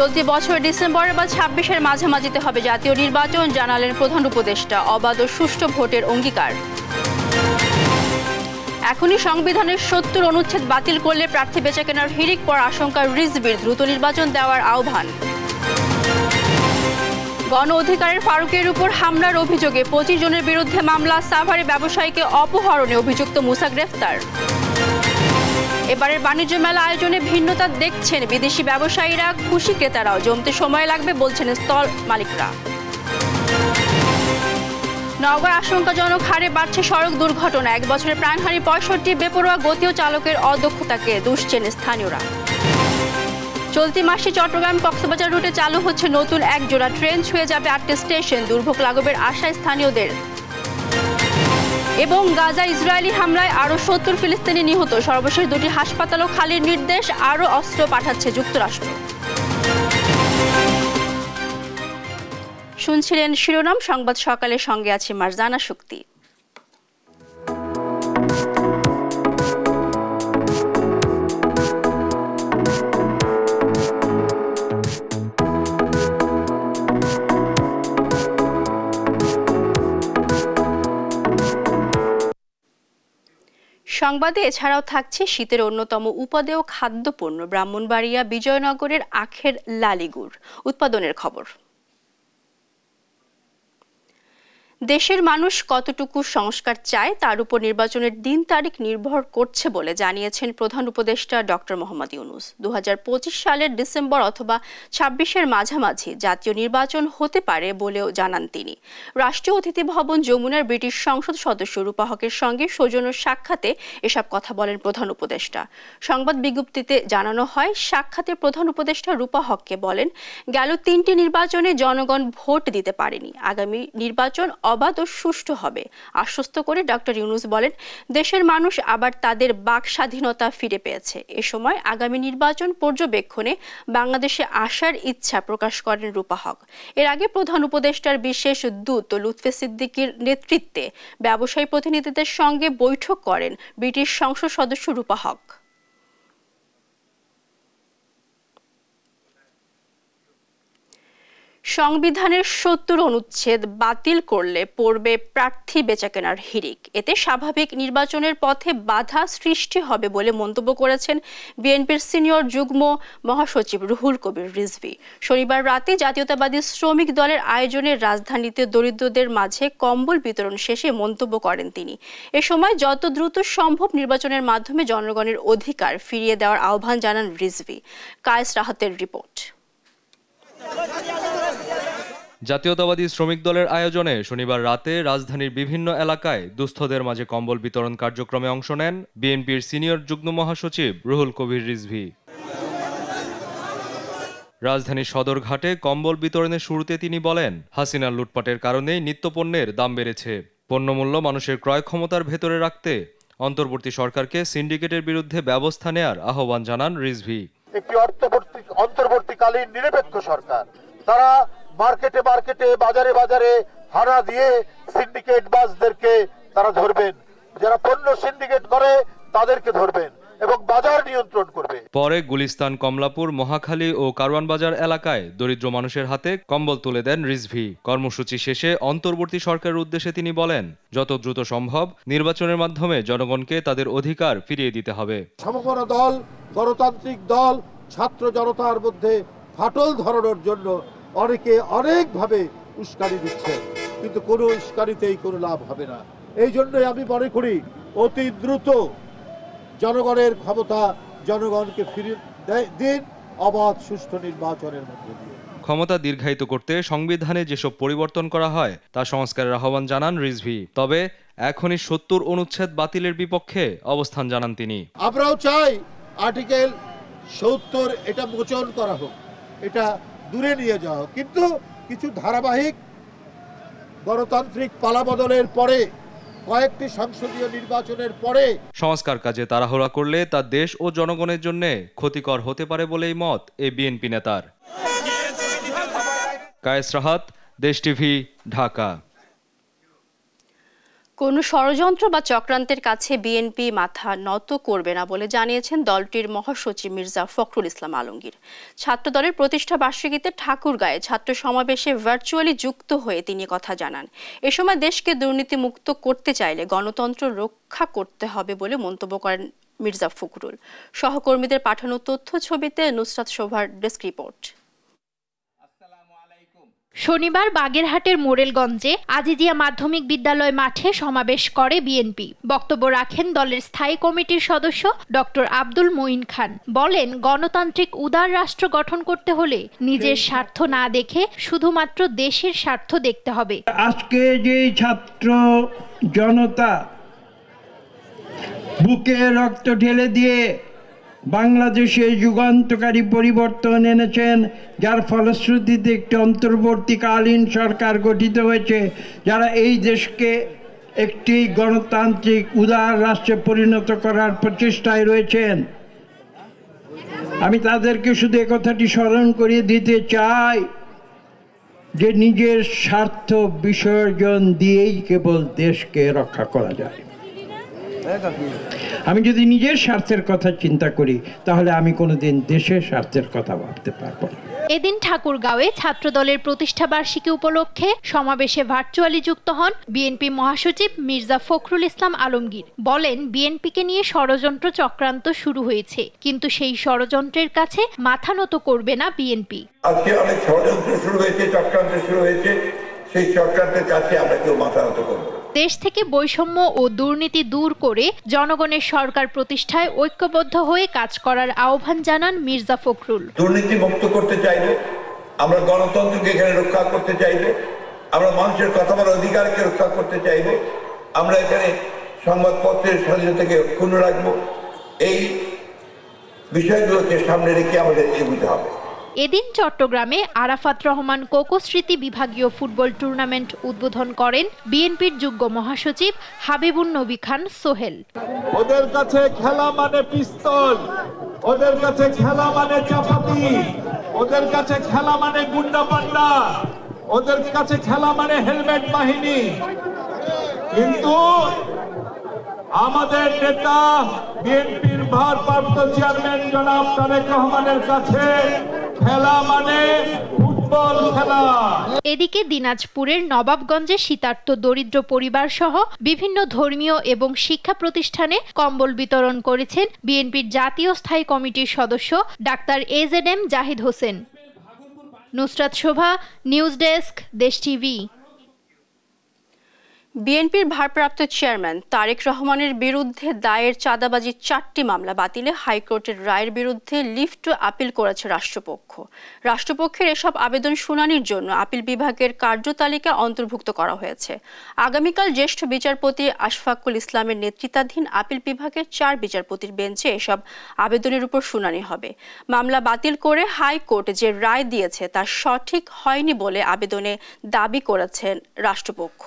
চলতি বছরের ডিসেম্বরে বা ২৬-এর মাঝামাঝিতে হবে জাতীয় নির্বাচন, জানালেন প্রধান উপদেষ্টা। অবাধ ও সুষ্ঠু ভোটের অঙ্গীকার। এখনই সংবিধানের ৭০ অনুচ্ছেদ বাতিল করলে প্রার্থী বেচাকেনার হিড়িক পড়ার আশঙ্কা রিজভির, দ্রুত নির্বাচন দেওয়ার আহ্বান। গণ অধিকারের ফারুকের উপর হামলার অভিযোগে ২৫ জনের বিরুদ্ধে মামলা, সাভারে ব্যবসায়ীকে অপহরণে অভিযুক্ত মুসা গ্রেফতার। এবারের বাণিজ্য মেলা আয়োজনে ভিন্নতা দেখছেন বিদেশি ব্যবসায়ীরা, খুশি ক্রেতারাও। জমতে সময় লাগবে বলছেন স্টল মালিকরা। নওগাঁয় আশঙ্কাজনক হারে বাড়ছে সড়ক দুর্ঘটনা, ১ বছরে প্রাণহানি ৬৫, বেপরোয়া গতি ও চালকের অদক্ষতাকে দুষছেন স্থানীয়রা। চলতি মাসে চট্টগ্রাম কক্সবাজার রুটে চালু হচ্ছে নতুন এক জোড়া ট্রেন, ছুঁয়ে যাবে ৮টি স্টেশন, দুর্ভোগ লাঘবের আশায় স্থানীয়দের। এবং গাজা ইসরায়েলি হামলায় আরও ৭০ ফিলিস্তিনি নিহত, সর্বশেষ ২টি হাসপাতালও খালির নির্দেশ, আরও অস্ত্র পাঠাচ্ছে যুক্তরাষ্ট্র। শুনছিলেন শিরোনাম সংবাদ সকালের, সঙ্গে আছি মারজানা শক্তি। সংবাদে এছাড়াও থাকছে শীতের অন্যতম উপাদেয় খাদ্যপণ্য ব্রাহ্মণবাড়িয়া বিজয়নগরের আখের লালিগুড় উৎপাদনের খবর। দেশের মানুষ কতটুকু সংস্কার চায় তার উপর নির্বাচনের দিন তারিখ নির্ভর করছে বলে জানিয়েছেন প্রধান উপদেষ্টা ডক্টর মোহাম্মদ ইউনূস। ২০২৫ সালের ডিসেম্বর অথবা ২৬-এর মাঝামাঝি জাতীয় নির্বাচন হতে পারে বলেও জানান তিনি। রাষ্ট্রীয় অতিথি ভবন যমুনার ব্রিটিশ সংসদ সদস্য রূপা হকের সঙ্গে সৌজন্য সাক্ষাতে এসব কথা বলেন প্রধান উপদেষ্টা। সংবাদ বিজ্ঞপ্তিতে জানানো হয়, সাক্ষাতে প্রধান উপদেষ্টা রূপা হককে বলেন, গেল ৩টি নির্বাচনে জনগণ ভোট দিতে পারেনি, আগামী নির্বাচন অবাধ ও সুষ্ঠু হবে। আশ্বস্ত করে ডক্টর ইউনূস বলেন, দেশের মানুষ আবার তাদের বাক স্বাধীনতা ফিরে পেয়েছে। এ সময় আগামী নির্বাচন পর্যবেক্ষণে বাংলাদেশে আসার ইচ্ছা প্রকাশ করেন রূপা হক। এর আগে প্রধান উপদেষ্টার বিশেষ দূত লুৎফে সিদ্দিকীর নেতৃত্বে ব্যবসায়ী প্রতিনিধিদের সঙ্গে বৈঠক করেন ব্রিটিশ সংসদ সদস্য রূপা হক। সংবিধানের ৭০ অনুচ্ছেদ বাতিল করলে পড়বে প্রার্থী বেচাকেনার হিড়িক। এতে স্বাভাবিক নির্বাচনের পথে বাধা সৃষ্টি হবে বলে মন্তব্য করেছেন বিএনপির সিনিয়র যুগ্ম মহাসচিব রুহুল কবির রিজভী। শনিবার রাতে জাতীয়তাবাদী শ্রমিক দলের আয়োজনে রাজধানীতে দরিদ্রদের মাঝে কম্বল বিতরণ শেষে মন্তব্য করেন তিনি। এ সময় যত দ্রুত সম্ভব নির্বাচনের মাধ্যমে জনগণের অধিকার ফিরিয়ে দেওয়ার আহ্বান জানান রিজভী। কায়েস রাহাতের রিপোর্ট। জাতীয়তাবাদী শ্রমিক দলের আয়োজনে শনিবার রাতে রাজধানীর বিভিন্ন এলাকায় দুস্থদের মাঝে কম্বল বিতরণ কার্যক্রমে অংশ নেন বিএনপির সিনিয়র যুগ্ম মহাসচিব রুহুল কবির রিজভী। রাজধানীর সদরঘাটে কম্বল বিতরণের শুরুতে তিনি বলেন, হাসিনার লুটপাটের কারণেই নিত্যপণ্যের দাম বেড়েছে। পণ্যমূল্য মানুষের ক্রয় ক্ষমতার ভেতরে রাখতে অন্তর্বর্তী সরকারকে সিন্ডিকেটের বিরুদ্ধে ব্যবস্থা নেয়ার আহ্বান জানান রিজভী। একটি অন্তর্বর্তীকালীন নিরপেক্ষ সরকার, তারা মার্কেটে মার্কেটে বাজারে বাজারে হানা দিয়ে সিন্ডিকেট বাসদেরকে তারা ধরবেন, যারা পণ্য সিন্ডিকেট করে তাদেরকে ধরবেন এবং বাজার নিয়ন্ত্রণ করবে। পরে গুলিস্তান, কমলাপুর, মহাখালী ও কারওয়ান বাজার এলাকায় দরিদ্র মানুষের হাতে কম্বল তুলে দেন রিজভী। কর্মসূচি শেষে অন্তর্বর্তী সরকারের উদ্দেশ্যে তিনি বলেন, যত দ্রুত সম্ভব নির্বাচনের মাধ্যমে জনগণকে তাদের অধিকার ফিরিয়ে দিতে হবে। সমমনা দল, গণতান্ত্রিক দল, ছাত্র জনতার মধ্যে ফাটল ধরানোর জন্য অনেকে অনেকভাবে উস্কানি দিচ্ছে, কিন্তু কোনো উস্কানিতেই কোনো লাভ হবে না। এই জন্যই আমি মনে করি অতি দ্রুত জনগণের ক্ষমতা জনগণকে ফিরিয়ে দিন অবাধ সুষ্ঠু নির্বাচনের মধ্যে দিয়ে। ক্ষমতা দীর্ঘায়িত করতে সংবিধানে যেসব পরিবর্তন করা হয় তা সংস্কারের আহ্বান জানান রিজভী। তবে এখনই ৭০ অনুচ্ছেদ বাতিলের বিপক্ষে অবস্থান জানান তিনি। আমরাও চাই আর্টিকেল ৭০ এটা মোচন করা হোক, এটা দূরে নিয়ে যাওয়া, কিন্তু কিছু ধারাবাহিক গণতান্ত্রিক পালাবদলের পরে, কয়েকটি সংসদীয় নির্বাচনের পরে সংস্কার কাজে তাড়াহুড়া করলে তা দেশ ও জনগণের জন্য ক্ষতিকর হতে পারে বলেই মত এই বিএনপি নেতার। কায়েস রাহাত, দেশ টিভি, ঢাকা। কোনো ষড়যন্ত্র বা চক্রান্তের কাছে বিএনপি মাথা নত করবে না বলে জানিয়েছেন দলটির মহাসচিব মির্জা ফখরুল ইসলাম আলমগীর। ছাত্রদলের প্রতিষ্ঠা বার্ষিকীতে ঠাকুরগাঁয়ে ছাত্র সমাবেশে ভার্চুয়ালি যুক্ত হয়ে তিনি কথা জানান। এ সময় দেশকে দুর্নীতিমুক্ত করতে চাইলে গণতন্ত্র রক্ষা করতে হবে বলে মন্তব্য করেন মির্জা ফখরুল। সহকর্মীদের পাঠানো তথ্য ছবিতে নুসরাত শোভার ডেস্ক রিপোর্ট। শনিবার বাগেরহাটের মোরেলগঞ্জে আজিজিয়া মাধ্যমিক বিদ্যালয় মাঠে সমাবেশ করে বিএনপি। বক্তব্য রাখেন দলের স্থায়ী কমিটির সদস্য ডক্টর আব্দুল মঈন খান। বলেন, গণতান্ত্রিক উদার রাষ্ট্র গঠন করতে হলে নিজের স্বার্থ না দেখে শুধুমাত্র দেশের স্বার্থ দেখতে হবে। আজকে যে ছাত্র জনতা বুকে রক্ত ঢেলে দিয়ে বাংলাদেশে যুগান্তকারী পরিবর্তন এনেছেন, যার ফলশ্রুতিতে একটি অন্তর্বর্তীকালীন সরকার গঠিত হয়েছে, যারা এই দেশকে একটি গণতান্ত্রিক উদার রাষ্ট্রে পরিণত করার প্রচেষ্টায় রয়েছেন। আমি তাদেরকে শুধু একথাটি স্মরণ করিয়ে দিতে চাই যে নিজের স্বার্থ বিসর্জন দিয়েই কেবল দেশকে রক্ষা করা যায়। আমি যদি নিজের স্বার্থের কথা চিন্তা করি তাহলে আমি কোনোদিন দেশের স্বার্থের কথা ভাবতে পারবো না। এদিন ঠাকুরগাঁওয়ে ছাত্রদলের প্রতিষ্ঠা বার্ষিকী উপলক্ষে সমাবেশে ভার্চুয়ালি যুক্ত হন বিএনপি মহাসচিব মির্জা ফখরুল ইসলাম আলমগীর। বলেন, বিএনপিকে নিয়ে ষড়যন্ত্র চক্রান্ত শুরু হয়েছে, কিন্তু সেই ষড়যন্ত্রের কাছে মাথা নত করবে না বিএনপি। আজকে অনেক ষড়যন্ত্র শুরু হয়েছে, চক্রান্ত শুরু হয়েছে, সেই চক্রান্তের কাছে আমরা কেউ মাথা নত করব না। দেশ থেকে বৈষম্য ও দুর্নীতি দূর করে জনগণের সরকার প্রতিষ্ঠায় ঐক্যবদ্ধ হয়ে কাজ করার আহ্বান জানান মির্জা ফখরুল। দুর্নীতি মুক্ত করতে চাইলে, আমরা গণতন্ত্রকে এখানে রক্ষা করতে চাইলে, আমরা মানুষের কথা বলার অধিকারকে রক্ষা করতে চাইলে, আমরা এখানে সংবাদপত্রের স্বাধীনতাকে অক্ষুণ্ণ রাখবো। এই বিষয়গুলোকে সামনে রেখে আমাদের এগোতে হবে। এদিন চট্টগ্রামে আরাফাত রহমান কোকো স্মৃতি বিভাগীয় ফুটবল টুর্নামেন্ট উদ্বোধন করেন বিএনপির যুগ্ম মহাসচিব হাবিবুন নবী খান সোহেল। ওদের কাছে খেলা মানে পিস্তল, ওদের কাছে খেলা মানে চাপাতি, ওদের কাছে খেলা মানে গুন্ডা পান্ডা, ওদের কাছে খেলা মানে হেলমেট বাহিনী। কিন্তু আমাদের নেতা বিএনপির ভারপ্রাপ্ত চেয়ারম্যান জনাব তারেক রহমানের কাছে খেলা মানে ফুটবল খেলা। এদিকে দিনাজপুরের নবাবগঞ্জে শীতার্ত দরিদ্র পরিবার সহ বিভিন্ন ধর্মীয় এবং শিক্ষা প্রতিষ্ঠানে কম্বল বিতরণ করেছেন বিএনপির জাতীয় স্থায়ী কমিটির সদস্য ডাক্তার AZM জাহিদ হোসেন। নুসরাত শোভা, নিউজ ডেস্ক, দেশ টিভি। বিএনপির ভারপ্রাপ্ত চেয়ারম্যান তারেক রহমানের বিরুদ্ধে দায়ের চাঁদাবাজির 4টি মামলা বাতিলে হাইকোর্টের রায়ের বিরুদ্ধে লিভ টু আপিল করেছে রাষ্ট্রপক্ষ। রাষ্ট্রপক্ষের এসব আবেদন শুনানির জন্য আপিল বিভাগের কার্যতালিকা অন্তর্ভুক্ত করা হয়েছে। আগামীকাল জ্যেষ্ঠ বিচারপতি আশফাকুল ইসলামের নেতৃত্বাধীন আপিল বিভাগের 4 বিচারপতির বেঞ্চে এসব আবেদনের উপর শুনানি হবে। মামলা বাতিল করে হাইকোর্ট যে রায় দিয়েছে তা সঠিক হয়নি বলে আবেদনে দাবি করেছেন রাষ্ট্রপক্ষ।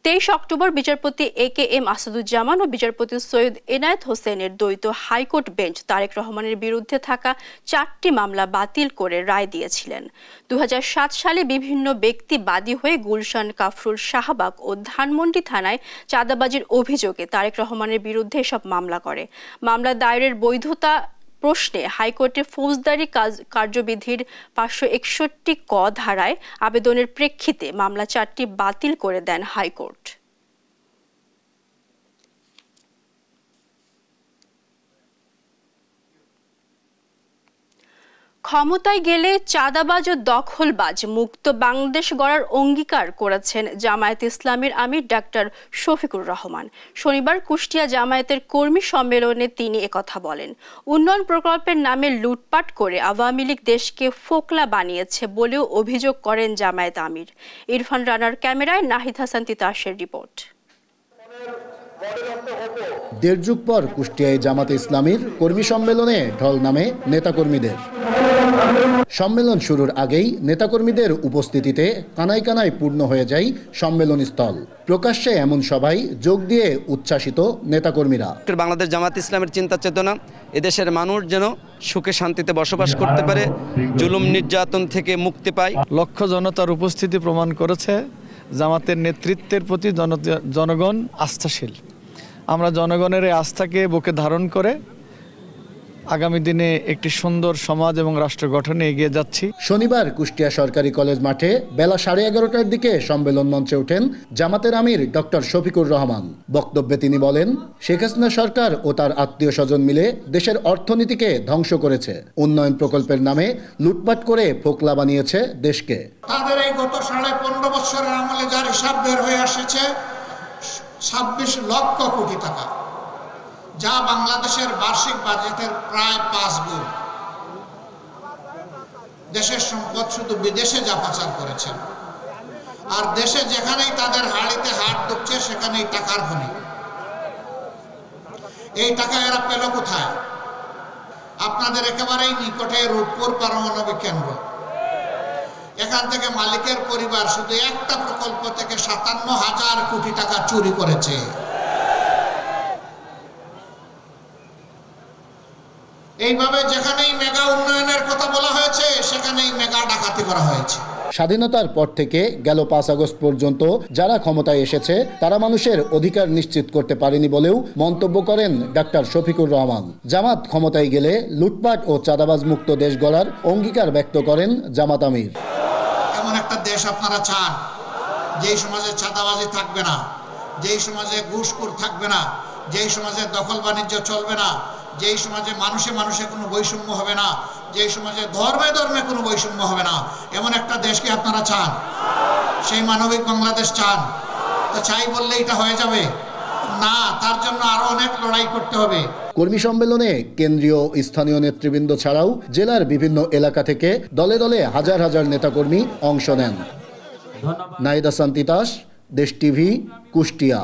23 অক্টোবর বিচারপতি AKM আসাদুজ্জামান ও বিচারপতি সৈয়দ এনায়েত হোসেনের দ্বৈত হাইকোর্ট বেঞ্চ তারেক রহমানের বিরুদ্ধে থাকা 4টি মামলা বাতিল করে রায় দিয়েছিলেন। 2007 সালে বিভিন্ন ব্যক্তি বাদী হয়ে গুলশান, কাফরুল, শাহবাগ ও ধানমন্ডি থানায় চাঁদাবাজির অভিযোগে তারেক রহমানের বিরুদ্ধে এসব মামলা করে। মামলা দায়েরের বৈধতা প্রশ্নে হাইকোর্টের ফৌজদারি কার্যবিধির 561 ক ধারায় আবেদনের প্রেক্ষিতে মামলা 4টি বাতিল করে দেন হাইকোর্ট। ক্ষমতায় গেলে চাঁদাবাজ ও দখলবাজ মুক্ত বাংলাদেশ গড়ার অঙ্গীকার করেছেন জামায়াত ইসলামীর আমির ডাক্তার শফিকুর রহমান। শনিবার কুষ্টিয়া জামায়াতের কর্মী সম্মেলনে তিনি একথা বলেন। উন্নয়ন প্রকল্পের নামে লুটপাট করে আওয়ামী লীগ দেশকে ফোকলা বানিয়েছে বলেও অভিযোগ করেন জামায়াত আমির। ইরফান রানার ক্যামেরায় নাহিদ হাসান তিতাসের রিপোর্ট। দেড় যুগ পর কুষ্টিয়ায় জামাতে ইসলামীর কর্মী সম্মেলনে ঢল নামে নেতাকর্মীদের। সম্মেলন শুরুর আগেই নেতাকর্মীদের উপস্থিতিতে কানায় কানায় পূর্ণ হয়ে যায় সম্মেলনস্থল। প্রকাশ্যে এমন সভায় যোগ দিয়ে উচ্ছ্বাসিত নেতাকর্মীরা। বাংলাদেশ জামাত ইসলামের চিন্তা চেতনা এদেশের মানুষ যেন সুখে শান্তিতে বসবাস করতে পারে, জুলুম নির্যাতন থেকে মুক্তি পায়। লক্ষ জনতার উপস্থিতি প্রমাণ করেছে জামাতের নেতৃত্বের প্রতি জনগণ আস্থাশীল। আমরা জনগণের এই আস্থাকে বুকে ধারণ করে আগামী দিনে একটি সুন্দর সমাজ এবং রাষ্ট্র গঠনে এগিয়ে যাচ্ছি। শনিবার কুষ্টিয়া সরকারি কলেজ মাঠে বেলা 11:30টার দিকে সম্মেলন মঞ্চে ওঠেন জামাতের আমির ডক্টর শফিকুর রহমান। বক্তব্যে তিনি বলেন, শেখ হাসিনা সরকার ও তার আত্মীয় স্বজন মিলে দেশের অর্থনীতিকে ধ্বংস করেছে, উন্নয়ন প্রকল্পের নামে লুটপাট করে ফোকলা বানিয়েছে দেশকে। তাদের এই গত 15.5 বছরের আমলে যার হিসাব বের হয়ে আসছে 26 লক্ষ কোটি টাকা, যা বাংলাদেশের বার্ষিক বাজেটের প্রায় 5 গুণ। দেশের সম্পদ শুধু বিদেশে যা পাচার করেছেন, আর দেশে যেখানেই তাদের হাড়িতে হাত ঢুকছে সেখানেই টাকার খনি। এই টাকা এরা পেল কোথায়? আপনাদের একেবারেই নিকটে রূপপুর পারমাণবিক কেন্দ্র, এখান থেকে মালিকের পরিবার শুধু একটা প্রকল্প থেকে 57,000 কোটি টাকা চুরি করেছে। এইভাবে যেখানেই মেগা উন্নয়নের কথা বলা হয়েছে সেখানেই মেগা ডাকাতি করা হয়েছে। স্বাধীনতার পর থেকে গেল 5 আগস্ট পর্যন্ত যারা ক্ষমতায় এসেছে তারা মানুষের অধিকার নিশ্চিত করতে পারেনি বলেও মন্তব্য করেন ডাক্তার শফিকুর রহমান। জামাত ক্ষমতায় গেলে লুটপাট ও চাঁদাবাজ মুক্ত দেশ গড়ার অঙ্গীকার ব্যক্ত করেন জামাত আমির। এমন একটা দেশ আপনারা চান যেই সমাজে চাঁদাবাজি থাকবে না, যেই সমাজে ঘুষখোর থাকবে না, যেই সমাজে দখল বাণিজ্য চলবে না, যেই সমাজে মানুষে মানুষে কোনো বৈষম্য হবে না, যেই সমাজে ধর্মে ধর্মে কোনো বৈষম্য হবে না, এমন একটা দেশকে আপনারা চান? সেই মানবিক বাংলাদেশ চান? তো চাই বললে এটা হয়ে যাবে না, তার জন্য আরো অনেক লড়াই করতে হবে। কর্মী সম্মেলনে কেন্দ্রীয় স্থানীয় নেতৃবৃন্দ ছাড়াও জেলার বিভিন্ন এলাকা থেকে দলে দলে হাজার হাজার নেতাকর্মী অংশ নেন। নাইদা সান্তিতাস, দেশ টিভি, কুষ্টিয়া।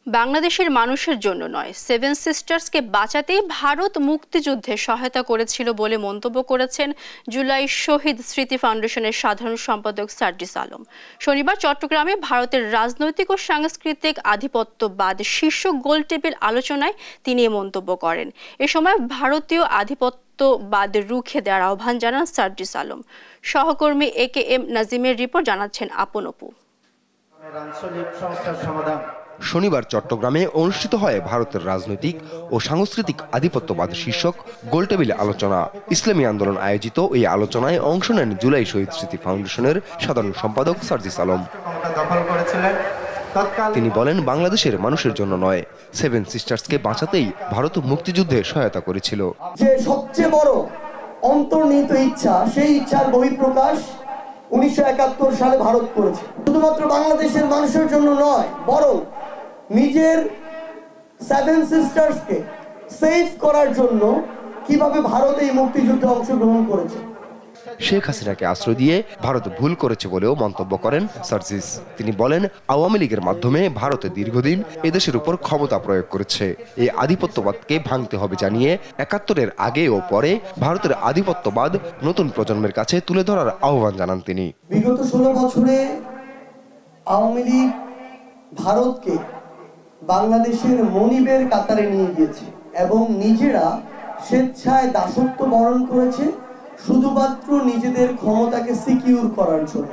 বাংলাদেশের মানুষের জন্য নয়, 7 সিস্টার্সকে বাঁচাতেই ভারত মুক্তিযুদ্ধে সহায়তা করেছিল বলে মন্তব্য করেছেন জুলাই শহীদ স্মৃতি ফাউন্ডেশনের সাধারণ সম্পাদক সার্জিস আলম। শনিবার চট্টগ্রামে ভারতের রাজনৈতিক ও সাংস্কৃতিক আধিপত্যবাদ শীর্ষক গোলটেবিল আলোচনায় তিনি এ মন্তব্য করেন। এ সময় ভারতীয় আধিপত্যবাদ রুখে দেওয়ার আহ্বান জানান সার্জিস আলম। সহকর্মী AKM নাজিমের রিপোর্ট জানাচ্ছেন আপন অপু। শনিবার চট্টগ্রামে অনুষ্ঠিত হয় ভারতের রাজনৈতিক ও সাংস্কৃতিক আধিপত্যবাদ শীর্ষক গোলটেবিল আলোচনা। ইসলামী আন্দোলন আয়োজিত এই আলোচনায় অংশ নেন জুলাই শহীদ স্মৃতি ফাউন্ডেশনের সাধারণ সম্পাদক সার্জিস আলম। তিনি বলেন, বাংলাদেশের মানুষের জন্য নয়, 7 সিস্টার্সকে বাঁচাতেই ভারত মুক্তিযুদ্ধে সহায়তা করেছিল। যে সবচেয়ে বড় অন্তর্নিহিত ইচ্ছা, সেই ইচ্ছার বহিঃপ্রকাশ 1971 সালে ভারত করেছে। শুধুমাত্র বাংলাদেশের মানুষের জন্য নয়, বরং নিজের 7 সিস্টার্সকে সেভ করার জন্য কিভাবে ভারত এই মুক্তিযুদ্ধে অংশগ্রহণ করেছে। শেখ হাসিনাকে আশ্রয় দিয়ে ভারত ভুল করেছে বলেও মন্তব্য করেন সার্জিস। তিনি বলেন, আওয়ামী লীগের মাধ্যমে ভারত দীর্ঘদিন এদেশের উপর ক্ষমতা প্রয়োগ করেছে। এই আধিপত্যবাদকে ভাঙতে হবে জানিয়ে 71-এর আগে ও পরে ভারতের আধিপত্যবাদ নতুন প্রজন্মের কাছে তুলে ধরার আহ্বান জানান তিনি। বিগত 16 বছরে আওয়ামী লীগ ভারতকে বাংলাদেশের মনিবের কাতারে নিয়ে গিয়েছে এবং নিজেরা স্বেচ্ছায় দাসত্ব বরণ করেছে শুধুমাত্র নিজেদের ক্ষমতাকে সিকিউর করার জন্য।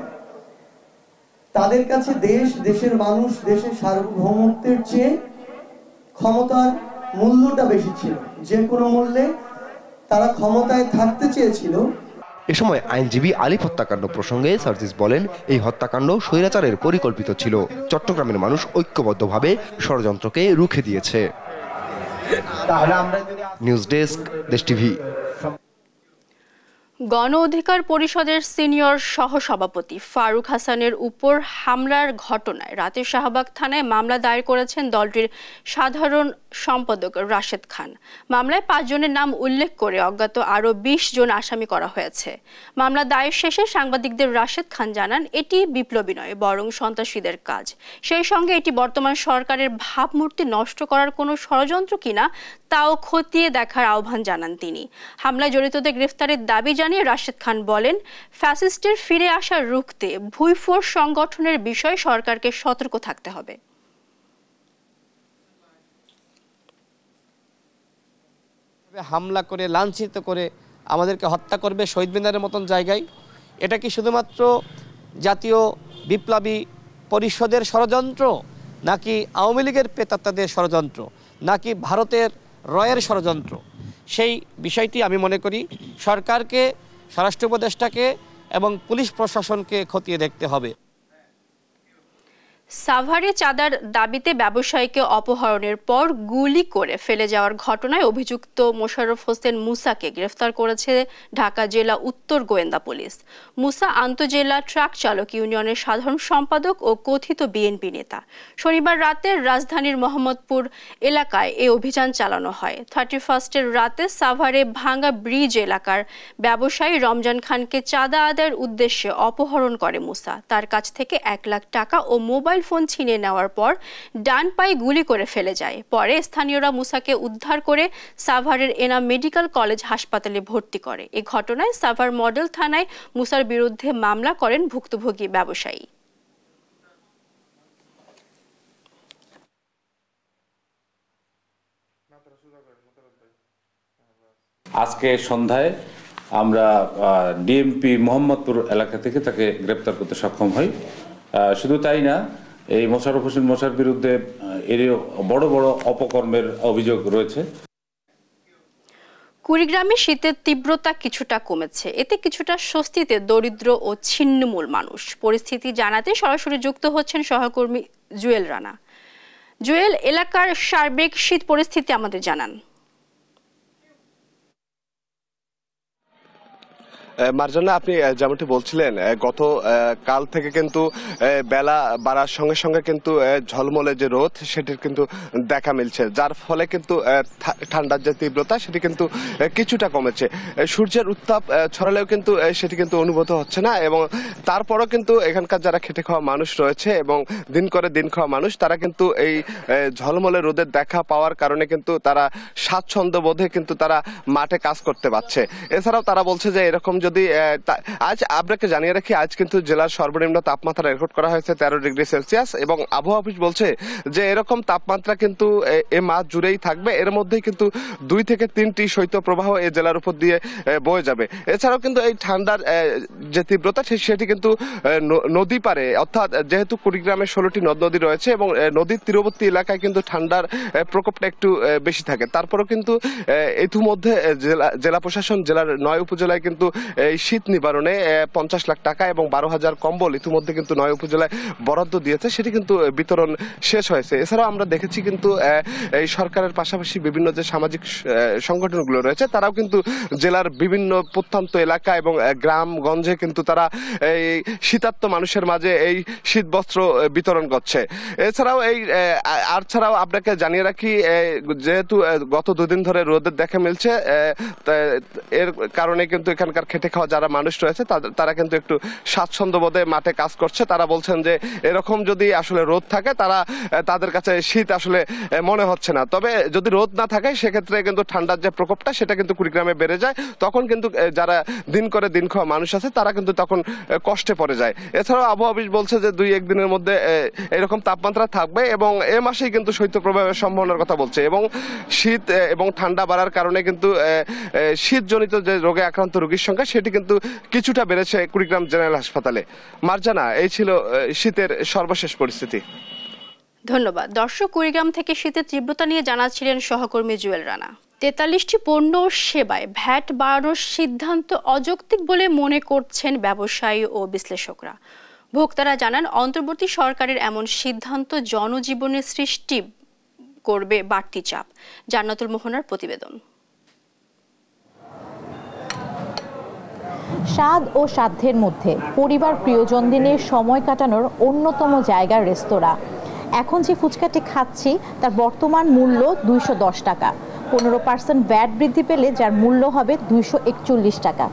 তাদের কাছে দেশ, দেশের মানুষ, দেশের সার্বভৌমত্বের চেয়ে ক্ষমতার মূল্যটা বেশি ছিল। যে কোনো মূল্যে তারা ক্ষমতায় থাকতে চেয়েছিল। এ সময় আইনজীবী আলিফ হত্যাকাণ্ড প্রসঙ্গে সার্জিস বলেন, এই হত্যাকাণ্ড স্বৈরাচারের পরিকল্পিত ছিল। চট্টগ্রামের মানুষ ঐক্যবদ্ধভাবে ষড়যন্ত্রকে রুখে দিয়েছে। নিউজ ডেস্ক, দেশ টিভি। গণ অধিকার পরিষদের সিনিয়র সহসভাপতি ফারুক হাসানের উপর হামলার ঘটনায় রাতে শাহবাগ থানায় মামলা দায়ের করেছেন দলটির সাধারণ সম্পাদক রাশেদ খান। মামলায় 5 জনের নাম উল্লেখ করে অজ্ঞাত আরও 20 জন আসামি করা হয়েছে। মামলা দায়ের শেষে সাংবাদিকদের রাশেদ খান জানান, এটি বিপ্লবী নয়, বরং সন্ত্রাসীদের কাজ। সেই সঙ্গে এটি বর্তমান সরকারের ভাবমূর্তি নষ্ট করার কোনো ষড়যন্ত্র কিনা তাও খতিয়ে দেখার আহ্বান জানান তিনি। হামলায় জড়িতদের গ্রেফতারের দাবি জানিয়ে রাশেদ খান বলেন, ফ্যাসিস্টের ফিরে আসা রুখতে ভুইফোর্স সংগঠনের বিষয়ে সরকারকে সতর্ক থাকতে হবে। হামলা করে, লাঞ্ছিত করে আমাদেরকে হত্যা করবে শহীদ মিনারের মতন জায়গায়, এটা কি শুধুমাত্র জাতীয় বিপ্লবী পরিষদের ষড়যন্ত্র, নাকি আওয়ামী লীগের প্রেতাত্মাদের ষড়যন্ত্র, নাকি ভারতের রয়ের ষড়যন্ত্র, সেই বিষয়টি আমি মনে করি সরকারকে, স্বরাষ্ট্র উপদেষ্টাকে এবং পুলিশ প্রশাসনকে খতিয়ে দেখতে হবে। সাভারে চাঁদার দাবিতে ব্যবসায়ীকে অপহরণের পর গুলি করে ফেলে যাওয়ার ঘটনায় অভিযুক্ত মোশাররফ হোসেন মুসাকে গ্রেফতার করেছে ঢাকা জেলা উত্তর গোয়েন্দা পুলিশ। মুসা আন্তজেলা ট্রাক চালক ইউনিয়নের সাধারণ সম্পাদক ও কথিত বিএনপি নেতা। শনিবার রাতে রাজধানীর মোহাম্মদপুর এলাকায় এই অভিযান চালানো হয়। 31 রাতে সাভারে ভাঙ্গা ব্রিজ এলাকার ব্যবসায়ী রমজান খানকে চাঁদা আদায়ের উদ্দেশ্যে অপহরণ করে মুসা। তার কাছ থেকে 1 লাখ টাকা ও মোবাইল ফোন ছিনিয়ে নেওয়ার পর ডান পায়ে গুলি করে ফেলে যায়। পরে স্থানীয়রা মুসাকে উদ্ধার করে সাভারের এনাম মেডিকেল কলেজ হাসপাতালে ভর্তি করে। এই ঘটনায় সাভার মডেল থানায় মুসার বিরুদ্ধে মামলা করেন ভুক্তভোগী ব্যবসায়ী। আজকে সন্ধ্যায় আমরা ডিএমপি মোহাম্মদপুর এলাকা থেকে তাকে গ্রেপ্তার করতে সক্ষম হই। শুধু তাই না, এই মোশাররফ হোসেন মুসার বিরুদ্ধে এর বড় বড় অপকর্মের অভিযোগ রয়েছে। কুড়িগ্রামে শীতের তীব্রতা কিছুটা কমেছে, এতে কিছুটা স্বস্তিতে দরিদ্র ও ছিন্নমূল মানুষ। পরিস্থিতি জানাতে সরাসরি যুক্ত হচ্ছেন সহকর্মী জুয়েল রানা। জুয়েল, এলাকার সার্বিক শীত পরিস্থিতি আমাদের জানান। মার্জানা, আপনি যেমনটি বলছিলেন, গত কাল থেকে কিন্তু বেলা বাড়ার সঙ্গে সঙ্গে কিন্তু ঝলমলে যে রোদ সেটির কিন্তু দেখা মিলছে, যার ফলে কিন্তু ঠান্ডার যে তীব্রতা সেটি কিন্তু কিছুটা কমেছে। সূর্যের উত্তাপ ছড়ালেও কিন্তু সেটি কিন্তু অনুভূত হচ্ছে না, এবং তারপরও কিন্তু এখানকার যারা খেটে খাওয়া মানুষ রয়েছে এবং দিন করে দিন খাওয়া মানুষ, তারা কিন্তু এই ঝলমলে রোদের দেখা পাওয়ার কারণে কিন্তু তারা স্বাচ্ছন্দ্য বোধে কিন্তু তারা মাঠে কাজ করতে পারছে। এছাড়াও তারা বলছে যে এরকম যদি আজ আপনাকে জানিয়ে রাখি, আজ কিন্তু জেলার সর্বনিম্ন তাপমাত্রা রেকর্ড করা হয়েছে 13 ডিগ্রি সেলসিয়াস, এবং আবহাওয়া অফিস বলছে যে এরকম তাপমাত্রা কিন্তু এ মাস জুড়েই থাকবে। এর মধ্যে কিন্তু 2 থেকে 3টি শৈত্যপ্রবাহ এই জেলার উপর দিয়ে বয়ে যাবে। এছাড়াও কিন্তু এই ঠান্ডার যে তীব্রতা সেটি কিন্তু নদী পারে, অর্থাৎ যেহেতু কুড়িগ্রামে 16টি নদ নদী রয়েছে এবং নদীর তীরবর্তী এলাকায় কিন্তু ঠান্ডার প্রকোপটা একটু বেশি থাকে। তারপরেও কিন্তু ইতিমধ্যে জেলা প্রশাসন জেলার 9 উপজেলায় কিন্তু এই শীত নিবারণে 50 লাখ টাকা এবং 12,000 কম্বল ইতিমধ্যে কিন্তু 9 উপজেলায় বরাদ্দ দিয়েছে, সেটি কিন্তু বিতরণ শেষ হয়েছে। এছাড়াও আমরা দেখেছি কিন্তু এই সরকারের পাশাপাশি বিভিন্ন যে সামাজিক সংগঠনগুলো রয়েছে তারাও কিন্তু জেলার বিভিন্ন প্রত্যন্ত এলাকা এবং গ্রামগঞ্জে কিন্তু তারা এই শীতার্ত মানুষের মাঝে এই শীত বস্ত্র বিতরণ করছে। এছাড়াও ছাড়াও আপনাকে জানিয়ে রাখি, যেহেতু গত 2 দিন ধরে রোদের দেখা মিলছে, এর কারণে কিন্তু এখানকার খেটে খাওয়া যারা মানুষ রয়েছে তারা কিন্তু একটু স্বাচ্ছন্দ্য বোধে মাঠে কাজ করছে। তারা বলছেন যে এরকম যদি আসলে রোদ থাকে তাদের কাছে শীত আসলে মনে হচ্ছে না, তবে যদি রোদ না থাকে সেক্ষেত্রে কিন্তু ঠান্ডার যে প্রকোপটা সেটা কিন্তু কুড়িগ্রামে বেড়ে যায়। তখন কিন্তু যারা দিন করে দিন খাওয়া মানুষ আছে তারা কিন্তু তখন কষ্টে পড়ে যায়। এছাড়াও আবহাওয়া অফিস বলছে যে 2-1 দিনের মধ্যে এরকম তাপমাত্রা থাকবে এবং এ মাসেই কিন্তু শৈত্যপ্রবাহের সম্ভাবনার কথা বলছে, এবং শীত এবং ঠান্ডা বাড়ার কারণে কিন্তু শীতজনিত যে রোগে আক্রান্ত রোগীর সংখ্যা সেটি কিন্তু কিছুটা বেড়েছে কুড়িগ্রাম জেনারেল হাসপাতালে। মার্জানা, এই ছিল শীতের সর্বশেষ পরিস্থিতি। ধন্যবাদ। দর্শক, কুড়িগ্রাম থেকে শীতের তীব্রতা নিয়ে জানাচ্ছিলেন সহকর্মী জুয়েল রানা। 43টি পণ্য ও সেবায় ভ্যাট বাড়ানোর সিদ্ধান্ত অযৌক্তিক বলে মনে করছেন ব্যবসায়ী ও বিশ্লেষকরা। ভোক্তারা জানান, অন্তর্বর্তী সরকারের এমন সিদ্ধান্ত জনজীবনে সৃষ্টি করবে বাড়তি চাপ। জান্নাতুল মোহনার প্রতিবেদন। স্বাদ ও সাধ্যের মধ্যে পরিবার প্রিয়জন দিনে সময় কাটানোর অন্যতম জায়গা রেস্তোরাঁ। এখন যে ফুচকাটি খাচ্ছি তার বর্তমান মূল্য 210 টাকা। 15% ভ্যাট বৃদ্ধি পেলে যার মূল্য হবে 241 টাকা।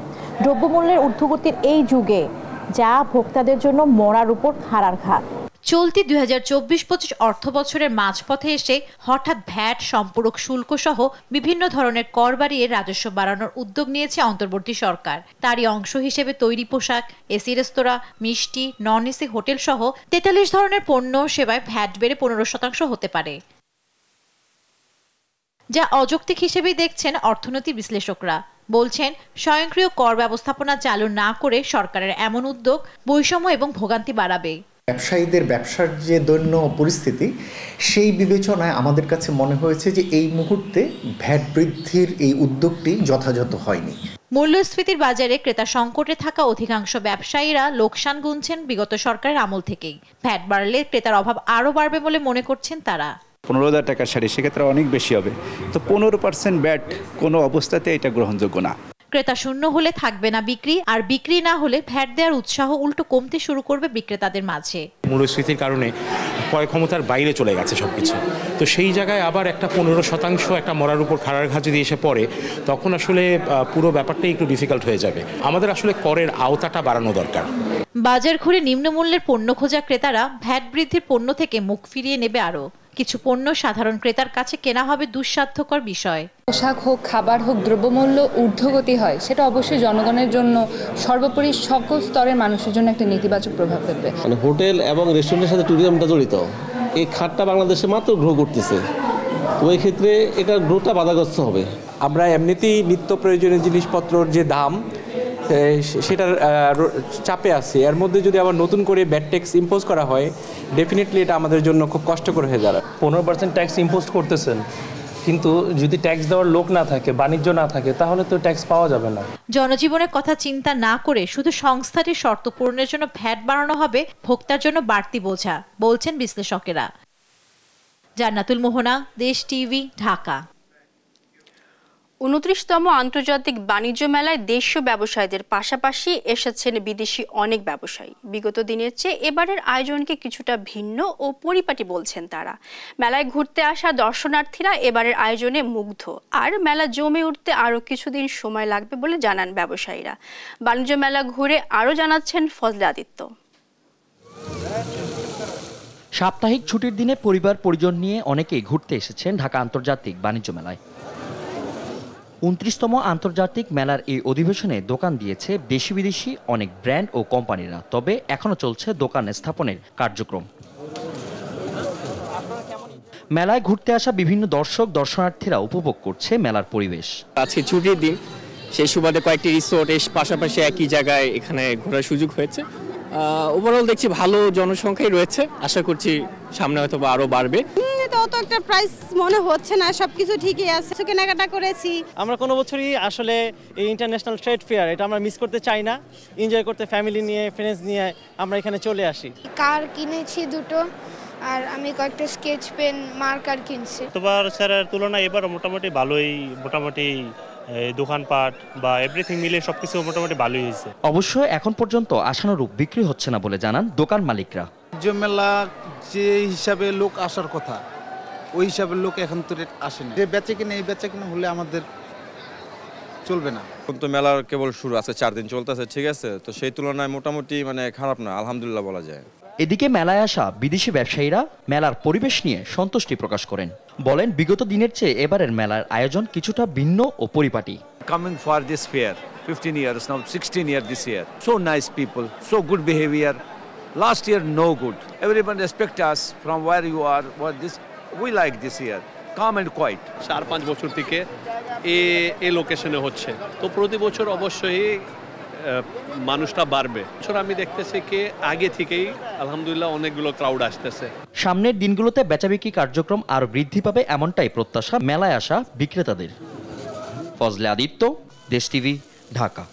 দ্রব্যমূল্যের ঊর্ধ্বগতির এই যুগে যা ভোক্তাদের জন্য মরার উপর খাড়ার ঘা। চলতি 2024-25 অর্থ বছরের মাঝপথে এসে হঠাৎ ভ্যাট, সম্পূরক শুল্ক সহ বিভিন্ন ধরনের কর বাড়িয়ে রাজস্ব বাড়ানোর উদ্যোগ নিয়েছে অন্তর্বর্তী সরকার। তারই অংশ হিসেবে তৈরি পোশাক, এসি রেস্তোরাঁ, মিষ্টি, নন এসি হোটেল সহ 43 ধরনের পণ্য সেবায় ভ্যাট বেড়ে 15% হতে পারে, যা অযৌক্তিক হিসেবেই দেখছেন অর্থনীতি বিশ্লেষকরা। বলছেন স্বয়ংক্রিয় কর ব্যবস্থাপনা চালু না করে সরকারের এমন উদ্যোগ বৈষম্য এবং ভোগান্তি বাড়াবে। ব্যবসায়ীদের ব্যবসার যে দৈন্য পরিস্থিতি সেই বিবেচনায় আমাদের কাছে মনে হয়েছে যে এই মুহূর্তে ভ্যাট বৃদ্ধির এই উদ্যোগটি যথাযথ হয়নি। মূল্যস্ফীতির বাজারে ক্রেতা সংকটে থাকা অধিকাংশ ব্যবসায়ীরা লোকসান গুনছেন বিগত সরকারের আমল থেকেই। ভ্যাট বাড়লে ক্রেতার অভাব আরও বাড়বে বলে মনে করছেন তারা। 15,000 টাকার শাড়ি সেক্ষেত্রে অনেক বেশি হবে, তো 15% ব্যাট কোনো অবস্থাতে এটা গ্রহণযোগ্য না। ক্রেতা শূন্য হলে থাকবে না বিক্রি, আর বিক্রি না হলে ভ্যাট দেওয়ার উৎসাহ উল্টো কমতে শুরু করবে বিক্রেতাদের মাঝে। মূল্যস্ফীতির কারণে ক্রয় ক্ষমতার বাইরে চলে গেছে সবকিছু, তো সেই জায়গায় আবার একটা 15% একটা মরার উপর খাড়ার ঘা যদি এসে পড়ে, তখন আসলে পুরো ব্যাপারটাই একটু ডিফিকাল্ট হয়ে যাবে। আমাদের আসলে করের আওতাটা বাড়ানো দরকার। বাজার ঘুরে নিম্নমূল্যের পণ্য খোঁজা ক্রেতারা ভ্যাট বৃদ্ধির পণ্য থেকে মুখ ফিরিয়ে নেবে। আরও কিছু পণ্য সাধারণ ক্রেতার কাছে কেনা হবে দুঃসাধ্যকর বিষয়। পোশাক হোক, খাবার হোক, দ্রব্যমূল্য ঊর্ধ্বগতি হয়, সেটা অবশ্যই জনগণের জন্য, সর্বোপরি সকল স্তরের মানুষের জন্য একটা নেতিবাচক প্রভাব ফেলবে। মানে হোটেল এবং রেস্টুরেন্টের সাথে ট্যুরিজমটা জড়িত, এই খাতটা বাংলাদেশে মাত্র গ্রো করতেছে, তো এই ক্ষেত্রে এটা গ্রোটা বাধাগ্রস্ত হবে। আমরা এমনিতেই নিত্য প্রয়োজনীয় জিনিসপত্রের যে দাম সেটার চাপে আছে, এর মধ্যে যদি আবার নতুন করে ব্যাট ট্যাক্স ইম্পোজ করা হয়, ডেফিনেটলি এটা আমাদের জন্য খুব কষ্টকর হয়ে যাবে। 15% ট্যাক্স ইম্পোজ করতেছেন, কিন্তু যদি ট্যাক্স দেওয়ার লোক না থাকে, বাণিজ্য না থাকে, তাহলে তো ট্যাক্স পাওয়া যাবে না। জনজীবনের কথা চিন্তা না করে শুধু সংস্থাটির শর্ত পূরণের জন্য ভ্যাট বাড়ানো হবে ভোক্তার জন্য বাড়তি বোঝা, বলছেন বিশ্লেষকেরা। জান্নাতুল মোহনা, দেশ টিভি, ঢাকা। 29তম আন্তর্জাতিক বাণিজ্য মেলায় দেশীয় ব্যবসায়ীদের পাশাপাশি এসেছেন বিদেশি অনেক ব্যবসায়ী। বিগত দিনের চেয়ে এবারের আয়োজনকে কিছুটা ভিন্ন ও পরিপাটি বলছেন তারা। মেলায় ঘুরতে আসা দর্শনার্থীরা এবারের আয়োজনে মুগ্ধ, আর মেলা জমে উঠতে আরও কিছুদিন সময় লাগবে বলে জানান ব্যবসায়ীরা। বাণিজ্য মেলা ঘুরে আরও জানাচ্ছেন ফজলে আদিত্য। সাপ্তাহিক ছুটির দিনে পরিবার পরিজন নিয়ে অনেকেই ঘুরতে এসেছেন ঢাকা আন্তর্জাতিক বাণিজ্য মেলায়। 29তম আন্তর্জাতিক মেলার এই অধিবেশনে দোকান দিয়েছে দেশি বিদেশি অনেক ব্র্যান্ড ও কোম্পানিরা, তবে এখনও চলছে দোকান স্থাপনের কার্যক্রম। মেলায় ঘুরতে আসা বিভিন্ন দর্শনার্থীরা উপভোগ করছে মেলার পরিবেশ। আজকে ছুটির দিন, সেই সুবাদে কয়েকটি রিসোর্ট এর পাশাপাশি একই জায়গায় এখানে ঘোরার সুযোগ হয়েছে। ওভারঅল দেখছি ভালো জনসংখ্যাই রয়েছে, আশা করছি সামনে হয়তো আরো বাড়বে। অত একটা প্রাইস মনে হচ্ছে না, সবকিছু ঠিকই আছে, কেনাকাটা করেছি। আমরা কোনো বছরই আসলে এই ইন্টারন্যাশনাল ট্রেড ফেয়ার এটা আমরা মিস করতে চাই না। এনজয় করতে ফ্যামিলি নিয়ে, ফ্রেন্ডস নিয়ে আমরা এখানে চলে আসি। কার কিনেছি দুটো, আর আমি কয়েকটা স্কেচ পেন, মার্কার কিনছি। গতবার স্যারের তুলনায় এবার মোটামুটি ভালোই, মোটামুটি দোকানপাট বা এভরিথিং মিলে সবকিছু মোটামুটি ভালোই হয়েছে। অবশ্য এখন পর্যন্ত আশানুরূপ বিক্রি হচ্ছে না বলে জানান দোকান মালিকরা। মেলা যে হিসাবে লোক আসার কথা, ওই হিসাবে লোক এখন তো আসে না। যে বেচে কিনে, এই বেচে কিনে হলে আমাদের চলবে না। এখন তো মেলার কেবল শুরু আছে, 4 দিন চলতেছে, ঠিক আছে, তো সেই তুলনায় মোটামুটি মানে খারাপ না, আলহামদুলিল্লাহ বলা যায়। এদিকে মেলায় আসা বিদেশি ব্যবসায়ীরা মেলার পরিবেশ নিয়ে সন্তুষ্টি প্রকাশ করেন। বলেন বিগত দিনের চেয়ে এবারের মেলার আয়োজন কিছুটা ভিন্ন ও পরিপাটি। Coming for this fair 15 years now, 16 years this year. So nice people, so good behavior. Last year no good. Everyone respect us from where you are. What this we like this year. Calm and quiet. 4-5 বছর থেকে এই লোকেশনে হচ্ছে, তো প্রতি বছর অবশ্যই মানুষটা বাড়বে। আমি দেখতেছি কি আগে থেকেই আলহামদুলিল্লাহ অনেকগুলো ক্রাউড আসতেছে। সামনের দিনগুলোতে বেচাবিক্রি কার্যক্রম আরো বৃদ্ধি পাবে এমনটাই প্রত্যাশা মেলায় আসা বিক্রেতাদের। ফজলে আদিত্য, দেশ টিভি, ঢাকা।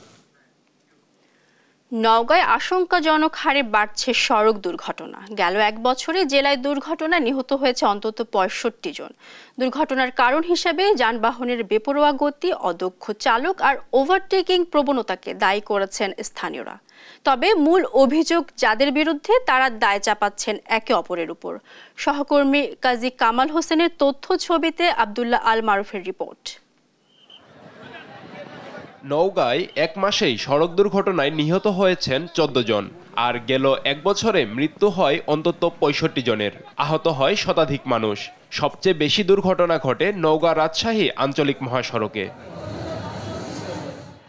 নওগাঁয় আশঙ্কাজনক হারে বাড়ছে সড়ক দুর্ঘটনা। গেল 1 বছরে জেলায় দুর্ঘটনা নিহত হয়েছে অন্তত 65 জন। দুর্ঘটনার কারণ হিসেবে যানবাহনের বেপরোয়া গতি, অদক্ষ চালক আর ওভারটেকিং প্রবণতাকে দায়ী করেছেন স্থানীয়রা। তবে মূল অভিযোগ যাদের বিরুদ্ধে, তারা দায় চাপাচ্ছেন একে অপরের উপর। সহকর্মী কাজী কামাল হোসেনের তথ্য ছবিতে আব্দুল্লাহ আল মারুফের রিপোর্ট। নওগাঁয় 1 মাসেই সড়ক দুর্ঘটনায় নিহত হয়েছেন 14 জন, আর গেল 1 বছরে মৃত্যু হয় অন্তত 65 জনের, আহত হয় শতাধিক মানুষ। সবচেয়ে বেশি দুর্ঘটনা ঘটে নওগাঁ রাজশাহী আঞ্চলিক মহাসড়কে।